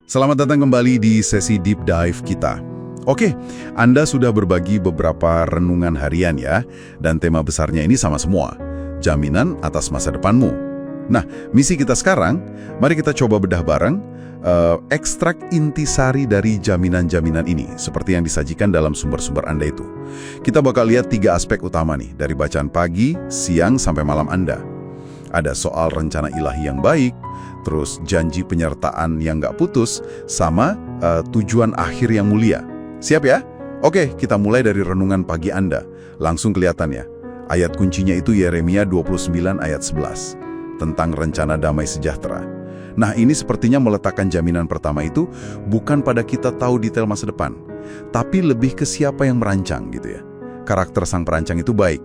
Selamat datang kembali di sesi deep dive kita. Oke, Anda sudah berbagi beberapa renungan harian ya, dan tema besarnya ini sama semua, jaminan atas masa depanmu. Nah, misi kita sekarang, mari kita coba bedah bareng, ekstrak intisari dari jaminan-jaminan ini, seperti yang disajikan dalam sumber-sumber Anda itu. Kita bakal lihat 3 aspek utama nih, dari bacaan pagi, siang, sampai malam Anda. Ada soal rencana ilahi yang baik, terus janji penyertaan yang nggak putus, sama tujuan akhir yang mulia. Siap ya? Oke, kita mulai dari renungan pagi Anda. Langsung kelihatan ya. Ayat kuncinya itu Yeremia 29 ayat 11, tentang rencana damai sejahtera. Nah, ini sepertinya meletakkan jaminan pertama itu bukan pada kita tahu detail masa depan, tapi lebih ke siapa yang merancang gitu ya. Karakter sang perancang itu baik.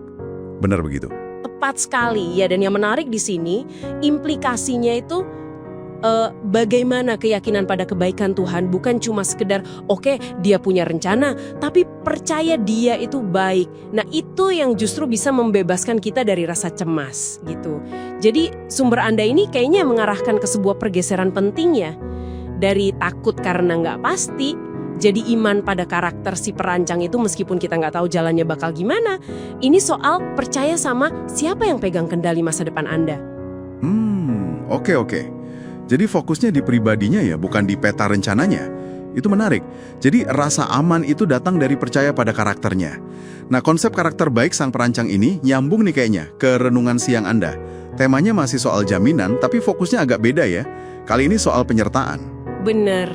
Benar begitu? Tepat sekali ya, dan yang menarik di sini implikasinya itu bagaimana keyakinan pada kebaikan Tuhan bukan cuma sekedar oke, dia punya rencana, tapi percaya dia itu baik. Nah, itu yang justru bisa membebaskan kita dari rasa cemas gitu. Jadi sumber Anda ini kayaknya mengarahkan ke sebuah pergeseran penting ya, dari takut karena nggak pasti, jadi iman pada karakter si perancang itu meskipun kita nggak tahu jalannya bakal gimana. Ini soal percaya sama siapa yang pegang kendali masa depan Anda. Oke. Jadi fokusnya di pribadinya ya, bukan di peta rencananya. Itu menarik. Jadi rasa aman itu datang dari percaya pada karakternya. Nah, konsep karakter baik sang perancang ini nyambung nih kayaknya ke renungan siang Anda. Temanya masih soal jaminan, tapi fokusnya agak beda ya. Kali ini soal penyertaan. Bener.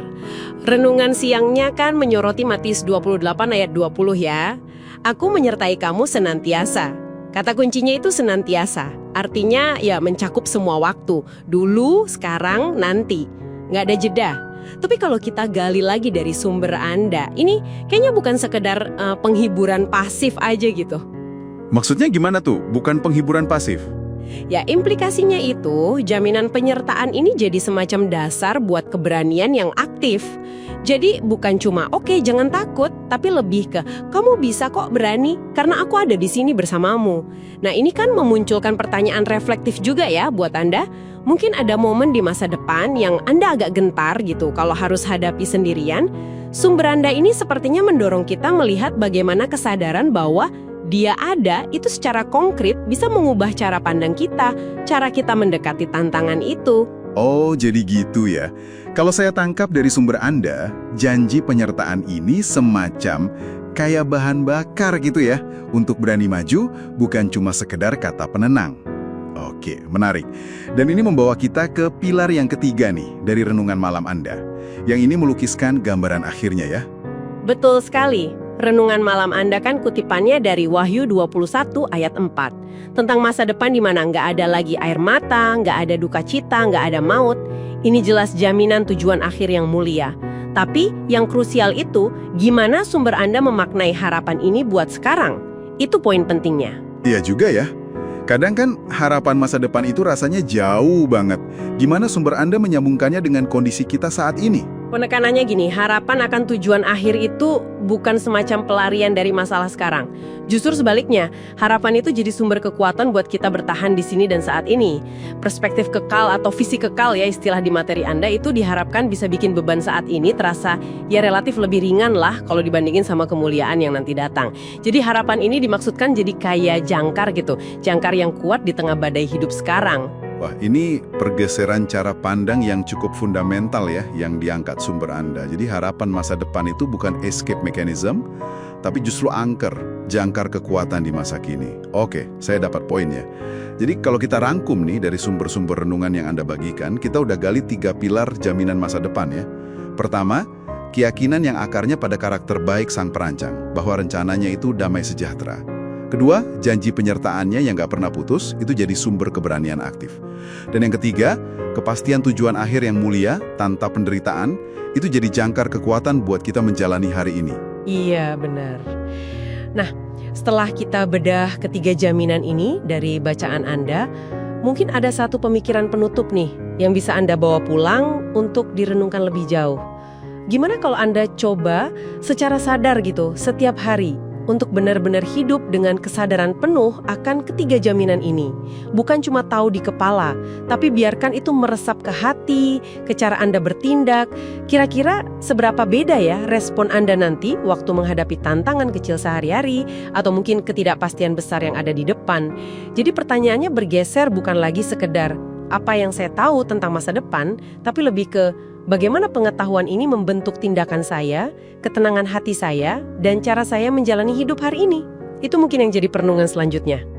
Renungan siangnya kan menyoroti Matius 28 ayat 20 ya. Aku menyertai kamu senantiasa. Kata kuncinya itu senantiasa. Artinya ya mencakup semua waktu. Dulu, sekarang, nanti. Nggak ada jeda. Tapi kalau kita gali lagi dari sumber Anda, ini kayaknya bukan sekedar penghiburan pasif aja gitu. Maksudnya gimana tuh? Bukan penghiburan pasif? Ya, implikasinya itu jaminan penyertaan ini jadi semacam dasar buat keberanian yang aktif. Jadi bukan cuma oke, jangan takut, tapi lebih ke kamu bisa kok berani karena aku ada di sini bersamamu. Nah, ini kan memunculkan pertanyaan reflektif juga ya buat Anda. Mungkin ada momen di masa depan yang Anda agak gentar gitu kalau harus hadapi sendirian. Sumber Anda ini sepertinya mendorong kita melihat bagaimana kesadaran bahwa dia ada itu secara konkret bisa mengubah cara pandang kita, cara kita mendekati tantangan itu. Oh, jadi gitu ya. Kalau saya tangkap dari sumber Anda, janji penyertaan ini semacam kayak bahan bakar gitu ya, untuk berani maju, bukan cuma sekedar kata penenang. Oke, menarik. Dan ini membawa kita ke pilar yang ketiga nih, dari renungan malam Anda. Yang ini melukiskan gambaran akhirnya ya. Betul sekali. Renungan malam Anda kan kutipannya dari Wahyu 21 ayat 4. Tentang masa depan di mana nggak ada lagi air mata, nggak ada duka cita, nggak ada maut. Ini jelas jaminan tujuan akhir yang mulia. Tapi yang krusial itu, gimana sumber Anda memaknai harapan ini buat sekarang? Itu poin pentingnya. Iya juga ya. Kadang kan harapan masa depan itu rasanya jauh banget. Gimana sumber Anda menyambungkannya dengan kondisi kita saat ini? Penekanannya gini, harapan akan tujuan akhir itu bukan semacam pelarian dari masalah sekarang. Justru sebaliknya, harapan itu jadi sumber kekuatan buat kita bertahan di sini dan saat ini. Perspektif kekal atau visi kekal ya istilah di materi Anda itu diharapkan bisa bikin beban saat ini terasa ya relatif lebih ringan lah kalau dibandingin sama kemuliaan yang nanti datang. Jadi harapan ini dimaksudkan jadi kayak jangkar gitu, jangkar yang kuat di tengah badai hidup sekarang. Wah, ini pergeseran cara pandang yang cukup fundamental ya, yang diangkat sumber Anda. Jadi harapan masa depan itu bukan escape mechanism, tapi justru angker, jangkar kekuatan di masa kini. Oke, saya dapat poinnya. Jadi kalau kita rangkum nih dari sumber-sumber renungan yang Anda bagikan, kita udah gali 3 pilar jaminan masa depan ya. Pertama, keyakinan yang akarnya pada karakter baik sang perancang, bahwa rencananya itu damai sejahtera. Kedua, janji penyertaannya yang nggak pernah putus, itu jadi sumber keberanian aktif. Dan yang ketiga, kepastian tujuan akhir yang mulia, tanpa penderitaan, itu jadi jangkar kekuatan buat kita menjalani hari ini. Iya, benar. Nah, setelah kita bedah ketiga jaminan ini dari bacaan Anda, mungkin ada satu pemikiran penutup nih yang bisa Anda bawa pulang untuk direnungkan lebih jauh. Gimana kalau Anda coba secara sadar gitu setiap hari untuk benar-benar hidup dengan kesadaran penuh akan ketiga jaminan ini. Bukan cuma tahu di kepala, tapi biarkan itu meresap ke hati, ke cara Anda bertindak. Kira-kira seberapa beda ya respon Anda nanti waktu menghadapi tantangan kecil sehari-hari atau mungkin ketidakpastian besar yang ada di depan. Jadi pertanyaannya bergeser bukan lagi sekedar apa yang saya tahu tentang masa depan, tapi lebih ke bagaimana pengetahuan ini membentuk tindakan saya, ketenangan hati saya, dan cara saya menjalani hidup hari ini. Itu mungkin yang jadi perenungan selanjutnya.